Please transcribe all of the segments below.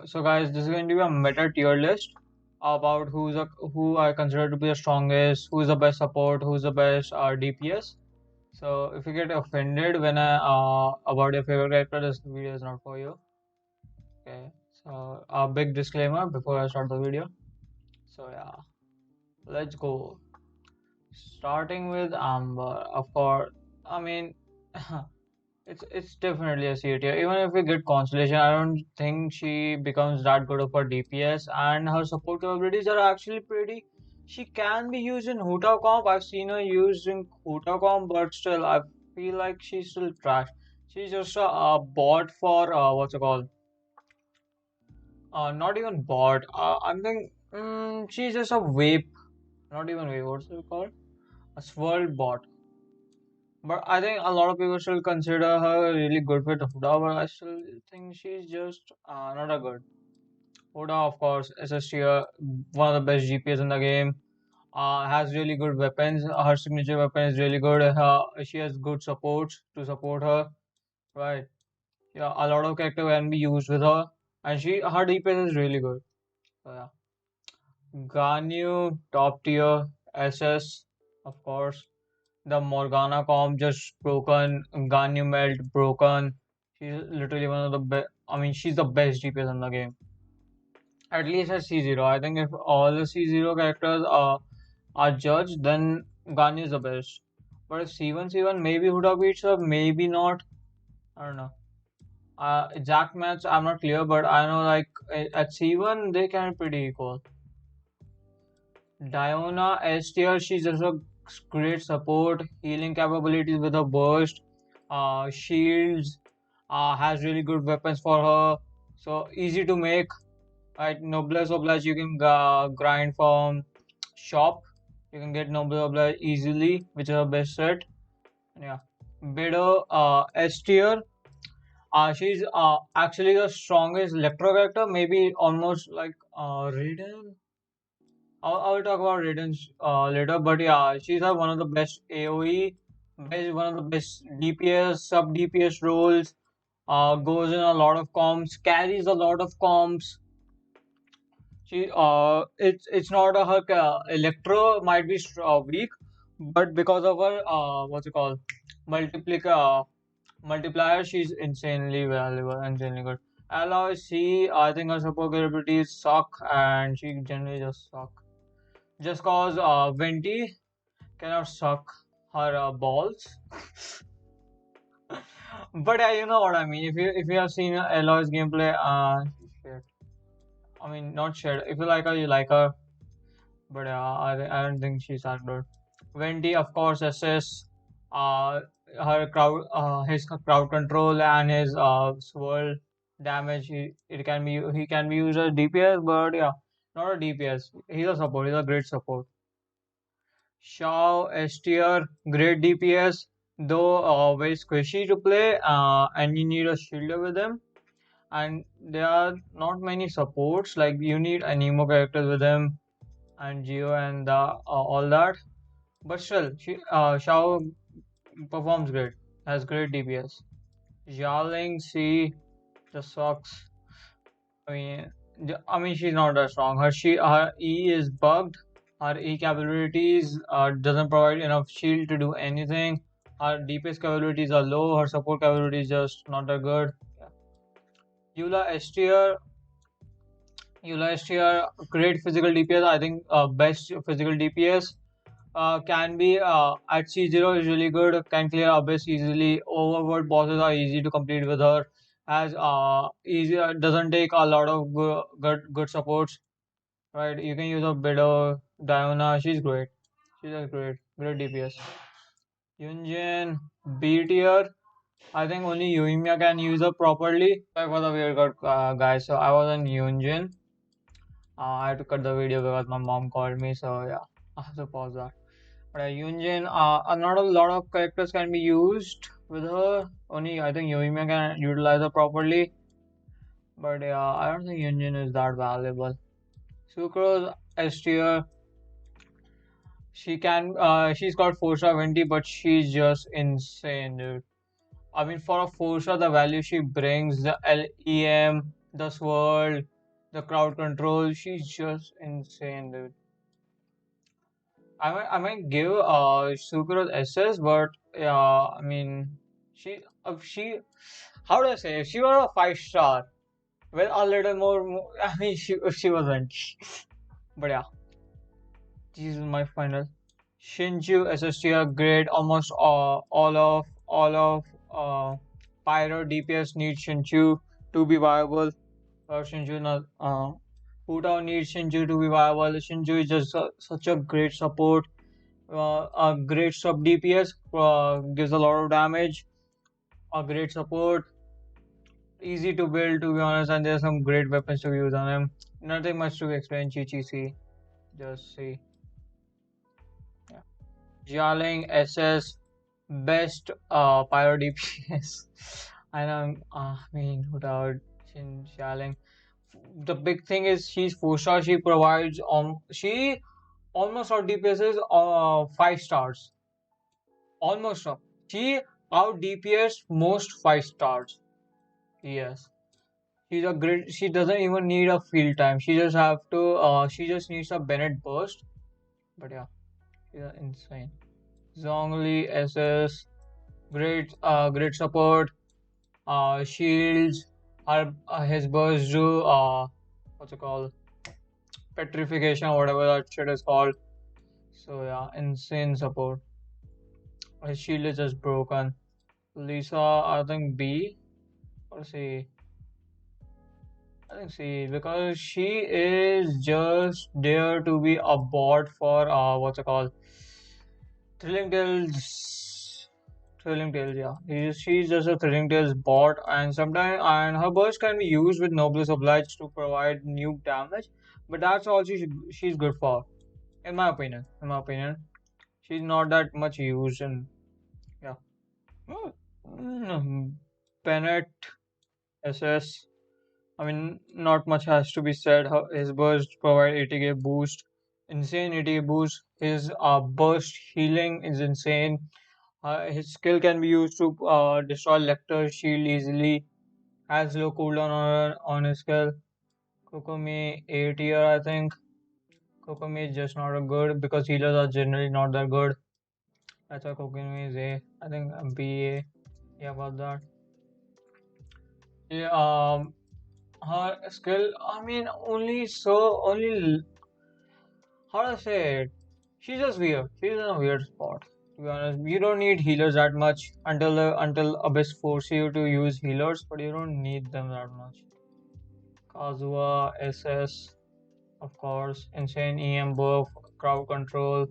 So guys, this is going to be a meta tier list about who I consider to be the strongest, who's the best support, who's the best DPS. So if you get offended when I about your favorite character, this video is not for you. Okay. So a big disclaimer before I start the video. So yeah, let's go. Starting with Amber, of course. I mean, it's definitely a C tier. Even if we get constellation, I don't think she becomes that good of a DPS, and her support capabilities are actually pretty. She can be used in Huta comp. I've seen her used in Huta comp, but still, I feel like she's still trash. She's just a bot for what's it called? Not even bot. I'm thinking she's just a vape. Not even vape. What's it called? A swirl bot. But I think a lot of people still consider her really good with Huda, but I still think she's just not a good. Huda, of course, SSTR, one of the best GPS in the game. Has really good weapons. Her signature weapon is really good. She has good supports to support her. Right. Yeah, a lot of character can be used with her, and her DPS is really good. So yeah. Ganyu, top tier, SS, of course. The Morgana comp just broken, Ganyu melt broken. She's literally one of the best. I mean, she's the best DPS in the game. At least at C0. I think if all the C0 characters are judged, then Ganyu is the best. But if C1 maybe Huda beats her, maybe not. I don't know. Exact match, I'm not clear, but I know like at C1 they can be pretty equal. Diona S tier, she's just a great support, healing capabilities with her burst, shields, has really good weapons for her, so easy to make. Right, Noblesse Oblige you can grind from shop. You can get Noblesse Oblige easily, which is her best set. Yeah, Bitter S tier. She's actually the strongest electro character, maybe almost like Raiden. I'll talk about Raiden later, but yeah, she's one of the best AoE, one of the best DPS, sub DPS roles. Goes in a lot of comps, carries a lot of comps. It's not her Electro might be weak, but because of her what's it called, multiplier multiplier, she's insanely valuable, insanely good. Alloy C, I think her support capabilities suck, and she generally just suck. Just cause Venti cannot suck her balls. But you know what I mean. If you have seen Eloy's gameplay, shit. I mean, not shit. If you like her, you like her. But I don't think she's that good. Venti, of course, SS. Uh, his crowd control and his swirl damage. He can be used as DPS, but yeah, not a DPS. He's a support. He's a great support. Shao, S tier, great DPS, though very squishy to play, and you need a shielder with him. And there are not many supports, like you need anemo characters with him, and Geo and all that. But still, Shao performs great, has great DPS. Xiaoling C just sucks. I mean, she's not that strong. Her E is bugged. Her E capabilities doesn't provide enough shield to do anything. Her DPS capabilities are low. Her support capabilities just not that good. Eula S tier, Eula S tier, great physical DPS. I think best physical DPS. Can be at C0 is really good. Can clear abyss easily. Overworld bosses are easy to complete with her. Has easy doesn't take a lot of good supports. Right, you can use a bit of Diona. She's great. She's a great DPS. Yunjin, B tier. I think only Yuimiya can use her properly. Sorry for the weird cut, guys. So I was on Yunjin. I had to cut the video because my mom called me. So yeah, I have to pause that. But Yunjin, not a lot of characters can be used with her. Only I think Yuimiya can utilize her properly. But yeah, I don't think Yunjin is that valuable. Sucrose S tier. She's got 4-star 20, but she's just insane, dude. I mean, for a 4-star, the value she brings, the LEM, the swirl, the crowd control. She's just insane, dude. I might give Sukuro SS, but yeah, I mean, she how do I say? If she was a 5 star, well, a little more. I mean, she wasn't, but yeah, this is my final. Shinju SSTR grade. Almost all of Pyro DPS needs Shinju to be viable. Shinju not Hutao needs Shinju to be viable. Shinju is just such a great support. A great sub DPS, gives a lot of damage. A great support, easy to build to be honest, and there's some great weapons to use on him. Nothing much to explain. Chi see, just see. Yeah. Jialing SS, best pyro DPS. I know. I mean, without Jialing, the big thing is she's 4 star. She provides she almost out DPS is 5 stars. Almost up. She out DPS most 5 stars. Yes. She's a great. She doesn't even need a field time. She just have to. She just needs a Bennett burst. But yeah, she's insane. Zhongli SS, great. Great support. Shields. Her his burst do. What's it called? Petrification or whatever that shit is called. So yeah, insane support. His shield is just broken. Lisa, I think B or C. I think C because she is just there to be a bot for what's it called? Thrilling Tales. Thrilling Tales, yeah. She's just a Thrilling Tales bot, and sometimes and her burst can be used with Noblesse Obliged to provide nuke damage, but that's all she's good for, in my opinion. In my opinion, she's not that much used, and yeah. Hmm. Bennett SS. I mean, not much has to be said. His burst provide 80k boost, insane 80k boost. His burst healing is insane. His skill can be used to destroy Lecter's shield easily. Has low cooldown on his skill. Kokomi A tier, I think. Kokomi is just not a good because healers are generally not that good. That's why Kokomi is A. I think B A. Yeah, about that. Yeah, her skill. I mean, only how do I say it? She's just weird. She's in a weird spot. To be honest, you don't need healers that much until Abyss force you to use healers, but you don't need them that much. Kazuha, SS, of course, insane EM buff, crowd control,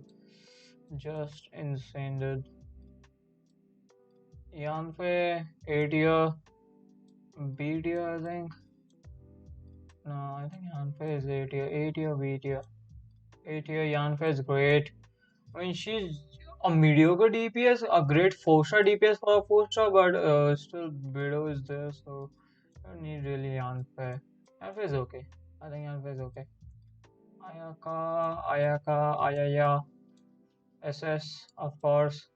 just insane, dude. Yanfei, A tier, B tier, I think. No, I think Yanfei is A tier, B tier. A tier, Yanfei is great. I mean, she's a mediocre DPS, a great 4 star DPS for a 4 star, but still Widow is there, so you don't need really Yanfei. Yanfei is okay. I think Yanfei is okay. Ayaya, SS, of course.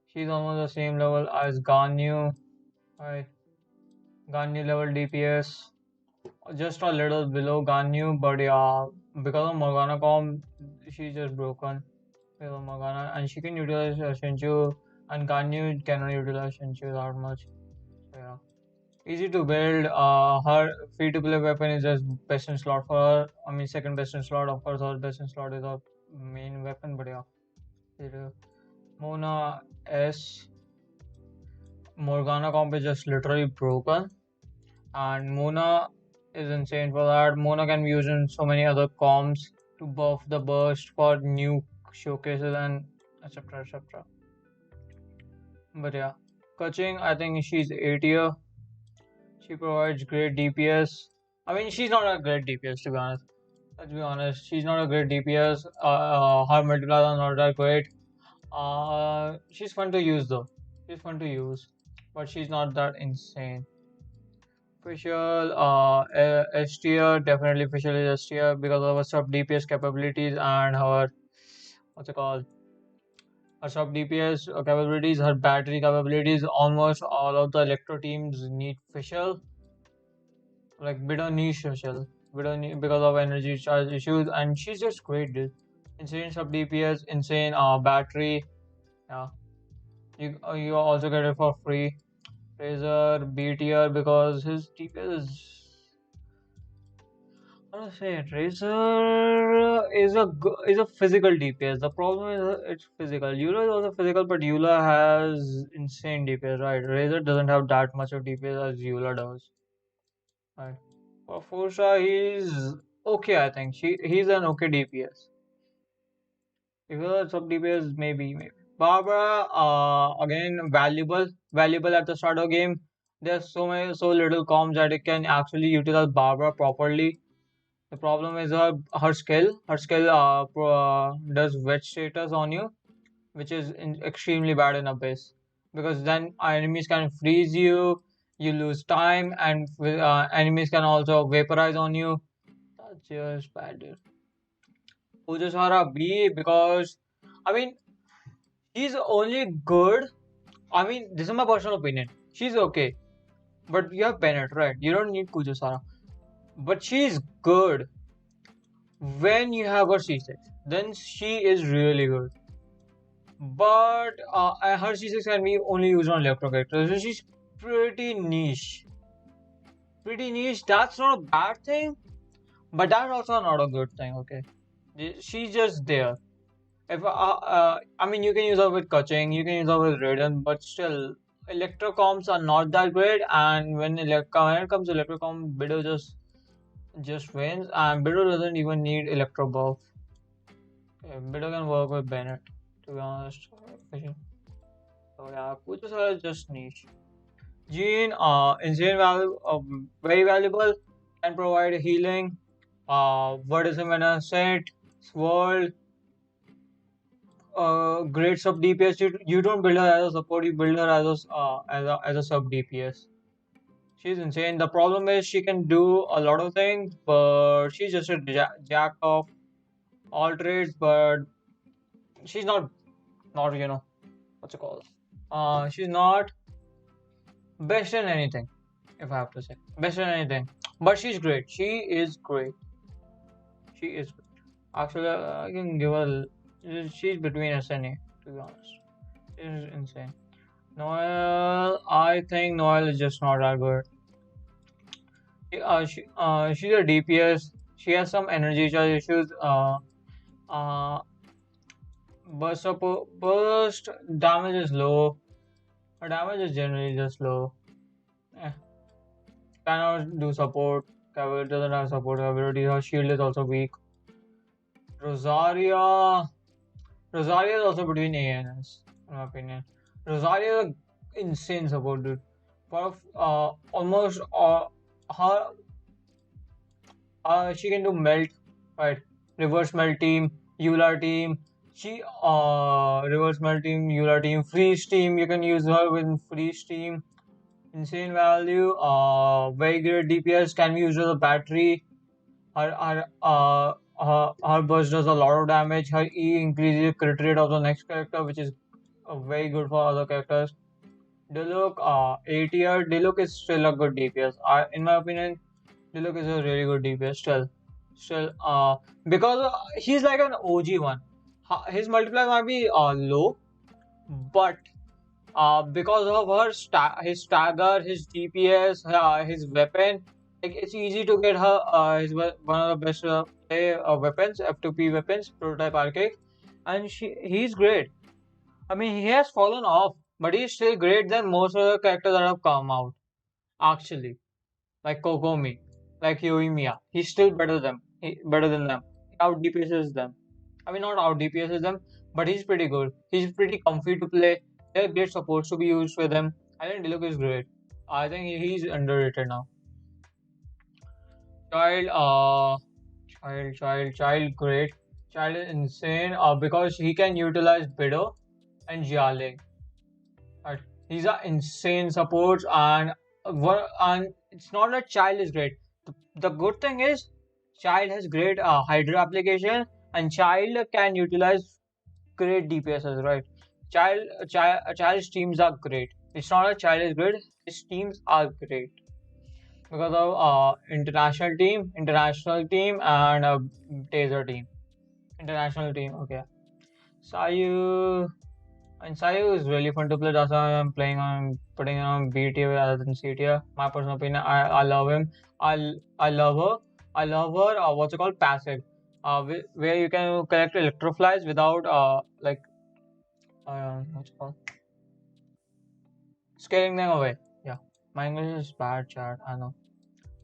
She's almost the same level as Ganyu. Right, Ganyu level DPS, just a little below Ganyu, but yeah, because of Morgana comp, she's just broken. Morgana, and she can utilize Shinju, and Ganyu cannot utilize Shinju that much. So yeah, easy to build. Her free to play weapon is just best in slot for her. I mean, second best in slot. Of course, her best in slot is her main weapon, but yeah. Mona S. Morgana comp is just literally broken, and Mona is insane for that. Mona can be used in so many other comps to buff the burst for new showcases and etc. etc. But yeah, Kaching, I think she's A tier. She provides great DPS. I mean, she's not a great DPS to be honest. Let's be honest, she's not a great DPS. Her multipliers are not that great. She's fun to use though. She's fun to use, but she's not that insane. Official, S tier, definitely official is S tier because of her sub DPS capabilities and her what's it called? Her sub DPS capabilities, her battery capabilities. Almost all of the electro teams need official. like bit on niche social, because of energy charge issues, and she's just great, dude. Insane sub DPS, insane battery. Yeah, you also get it for free. Razor B tier because his DPS is. I want to say it. Razor is a physical DPS. The problem is it's physical. Eula is also physical, but Eula has insane DPS, right? Razor doesn't have that much of DPS as Eula does. Right. For Fosha, he's okay, I think. He's an okay DPS. If you're sub DPS, maybe. Barbara, again, valuable at the start of game. There's so little comms that it can actually utilize Barbara properly. The problem is her skill. Her skill does wet status on you, which is extremely bad in Abyss. Because then enemies can freeze you, you lose time, and enemies can also vaporize on you. That's just bad, dude. Ujasara B because, I mean, she's only good. I mean, this is my personal opinion. She's okay. But you have Bennett, right? You don't need Kujasara. But she's good when you have her C6. Then she is really good. But her C6 can be only used on electro characters. So she's pretty niche. Pretty niche. That's not a bad thing. But that's also not a good thing, okay? She's just there. If I mean, you can use her with Kaching, you can use her with Raiden, but still, electrocomms are not that great. And when it comes to electrocom, Bido just wins, and Bido doesn't even need electro buff. Bido can work with Bennett, to be honest. So yeah, Kuchus are just niche. Gene, insane value, very valuable, can provide healing. What is when I said Sword, great sub DPS. You don't build her as a support. You build her as a sub DPS. She's insane. The problem is she can do a lot of things, but she's just a jack of all trades. But she's not what's it called. She's not best in anything. If I have to say best in anything, but she's great. She is great. She is great. Actually, I can give her. She's between S and A. To be honest, she's insane. Noel, I think Noel is just not that good. She's a DPS. She has some energy charge issues. Uh, burst damage is low. Her damage is generally just low. Eh, cannot do support. Cavalry doesn't have support ability. Her shield is also weak. Rosaria. Rosaria is also between A and S, in my opinion. Rosaria is an insane support, dude. For almost her she can do melt, right? Reverse melt team, Euler team. She reverse melt team, Euler team, freeze team. You can use her with freeze team. Insane value. Very great DPS. Can be used as a battery. Her burst does a lot of damage. Her E increases crit rate of the next character, which is very good for other characters. Diluc, A tier. Diluc is still a good DPS. In my opinion, Diluc is a really good DPS still, because he's like an OG one. His multiplier might be low, but because of his stagger, his DPS, his weapon, like it's easy to get her his one of the best weapons, F2P weapons, prototype arcade, and he's great. I mean, he has fallen off, but he's still great than most of the characters that have come out. Actually, like Kokomi, like Yoimiya, he's still better than them. He out DPSs them. I mean, not out DPSs them, but he's pretty good. He's pretty comfy to play. They're great supports to be used with him. I think Diluc is great. I think he's underrated now. Child, child, great. Child is insane. Because he can utilize Bido and Jialing. Right. These are insane supports, and it's not that Child is great. The good thing is Child has great Hydra application, and Child can utilize great DPSs, right? Child's teams are great. It's not that Child is great. His teams are great. because of international team, and taser team. International team. Okay. Sayu and Sayu is really fun to play. That's why I'm playing on putting him on B tier rather than C tier. My personal opinion. I love him. I love her. I love her. What's it called? Passive. Where you can collect electroflies without like what's it called? Scaring them away. Yeah. My English is bad, chat. I know.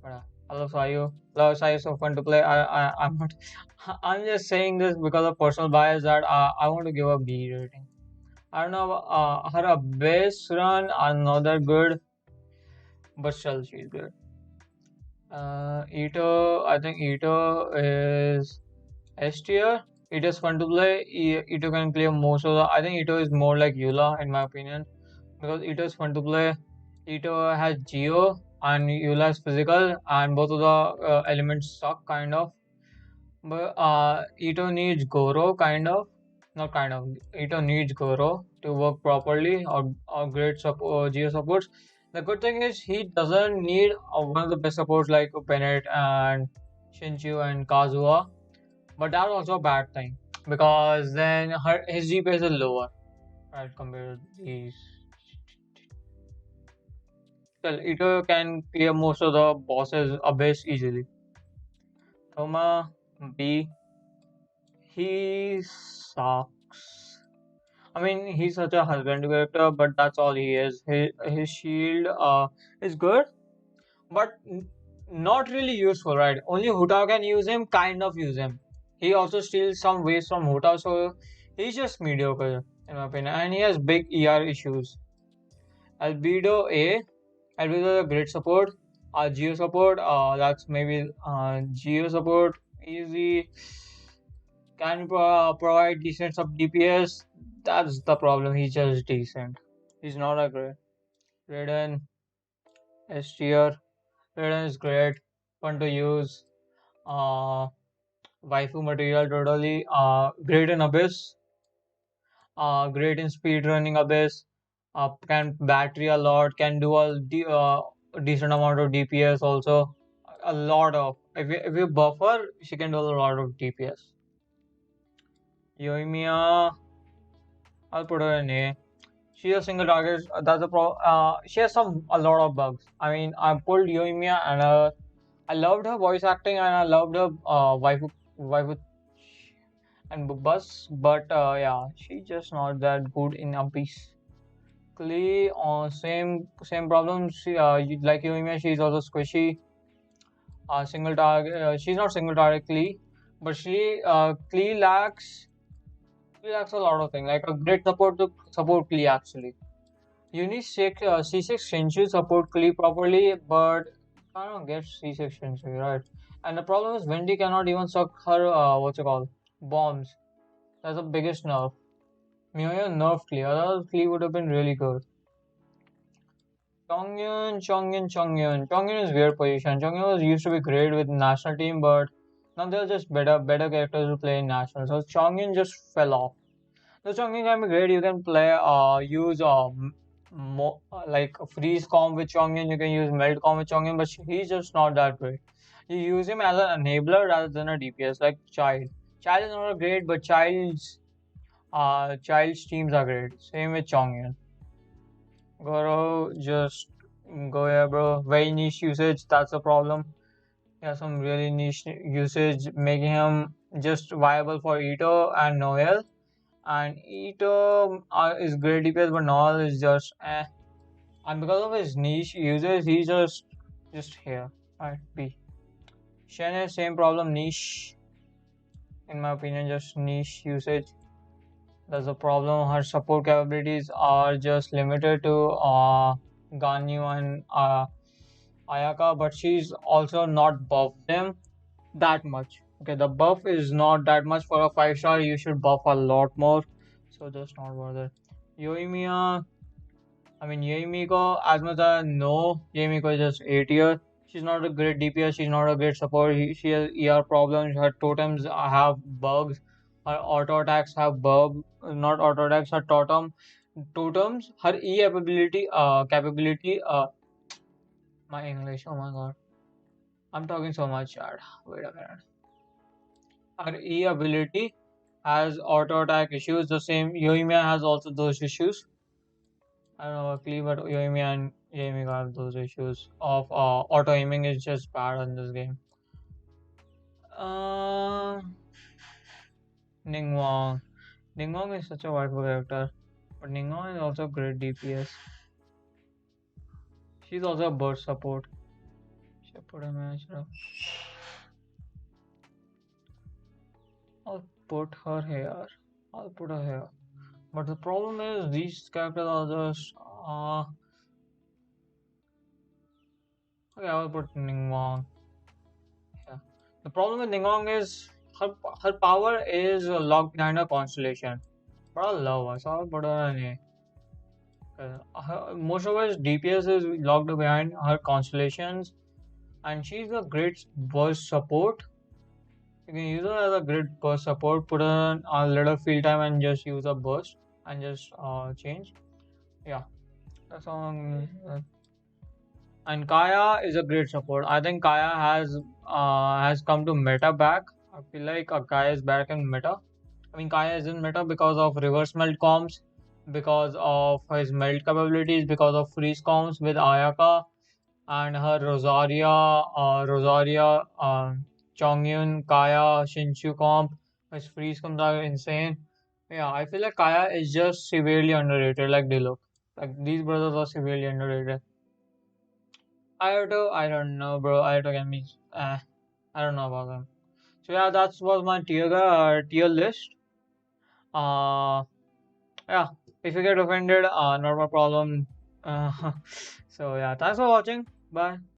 But I love Sayu. Love Sayu, so fun to play. I'm not. I'm just saying this because of personal bias that I want to give a B rating. I don't know. Her base run are not that good, but still she's good. Ito, I think Ito is S tier. It is fun to play. Ito can clear most of the. I think Ito is more like Eula in my opinion because Ito is fun to play. Ito has Geo and Eula is physical, and both of the elements suck kind of. But Ito needs Goro kind of, not kind of. Ito needs Goro to work properly or great support, Geo supports. The good thing is he doesn't need one of the best supports like Bennett and Shinchu and Kazuha. But that's also a bad thing because then his GP is lower, right, compared to these. Still, Ito can clear most of the bosses abyss easily. Thoma B, he sucks. I mean, he's such a husband character, but that's all he is. His shield is good, but not really useful, right? Only Hutao can use him, kind of use him. He also steals some ways from Hutao, so he's just mediocre in my opinion, and he has big ER issues. Albedo A, Albedo is a great support. Geo support, that's maybe Geo support easy. Can provide decent sub DPS. That's the problem. He's just decent. He's not a great. Raiden S tier. Raiden is great, fun to use. Uh, Waifu material totally. Great in Abyss. Great in speed running Abyss. Can battery a lot. Can do decent amount of DPS also. A lot of. If you buffer, she can do a lot of DPS. Yoimiya, I'll put her in A. She's a single target. That's a pro. She has a lot of bugs. I mean, I pulled Yoimiya and I loved her voice acting and I loved her waifu and bus, but yeah, she's just not that good in Abyss. Klee, same problem. Like Yoimiya, she's also squishy. Single target. She's not single target Klee, but Klee lacks a lot of things like a great support to support Klee actually. You need C6 Shinshu support Klee properly, but I don't get C6 Shinshu, right? And the problem is Wendy cannot even suck her, what's it called? Bombs. That's the biggest nerf. Miyoyo nerf Klee, otherwise Klee would have been really good. Chongyun is weird position. Chongyun was used to be great with national team, but now they're just better characters to play in national. So Chongyun just fell off. The Chongqing can be great. You can play, use like freeze com with Chongqing. You can use melt com with Chongqing, but he's just not that great. You use him as an enabler rather than a DPS, like Child. Child is not great, but Child's teams are great. Same with Chongqing. Goro, just go here, bro. Very niche usage. That's a problem. Yeah, some really niche usage, making him just viable for Ito and Noel. And Ito is great DPS, but Noel is just eh. And because of his niche users, he's just here. Alright, B. Shen has same problem, niche. In my opinion, just niche usage. That's a problem. Her support capabilities are just limited to Ganyu and Ayaka, but she's also not buffed them that much. Okay, the buff is not that much for a 5-star. You should buff a lot more. So just not worth it. Yoimiya, I mean Yoimiko, as much as I know, Yoimiko is just A tier. She's not a great DPS. She's not a great support. She has ER problems. Her totems have bugs. Her auto attacks have bug. Not auto attacks. Her totems. Her E capability. My English, oh my god. I'm talking so much, chat. Wait a minute. Her E ability has auto attack issues. The same Yoimiya has also those issues. I don't know luckily, but Yoimiya and Yoimiya have those issues of auto aiming is just bad in this game. Uh, Ningguang. Ningguang is such a waifu character, but Ningguang is also great DPS. She's also a burst support. Should put a match. I'll put her here. I'll put her here. But the problem is these characters are just okay, I will put Ningguang here. The problem with Ningguang is her power is locked behind a constellation. But I love her, so I'll put her in A. Most of her DPS is locked behind her constellations, and she's a great burst support. You can use her as a great burst support, put her on a little field time and just use a burst and just change. Yeah, that's all. And Kaya is a great support. I think Kaya has come to meta back. I feel like Kaya is back in meta. I mean, Kaya is in meta because of reverse melt comms, because of his melt capabilities, because of freeze comms with Ayaka and her Rosaria, Chongyun, Kaya, Shinshu comp. His freeze comms are insane. Yeah, I feel like Kaya is just severely underrated, like Diluc. Like these brothers are severely underrated. I don't know, bro. Ayato can be, I don't know about them. So yeah, that was my tier list. Uh, yeah. If you get offended, not my problem. Uh, so yeah, thanks for watching. Bye.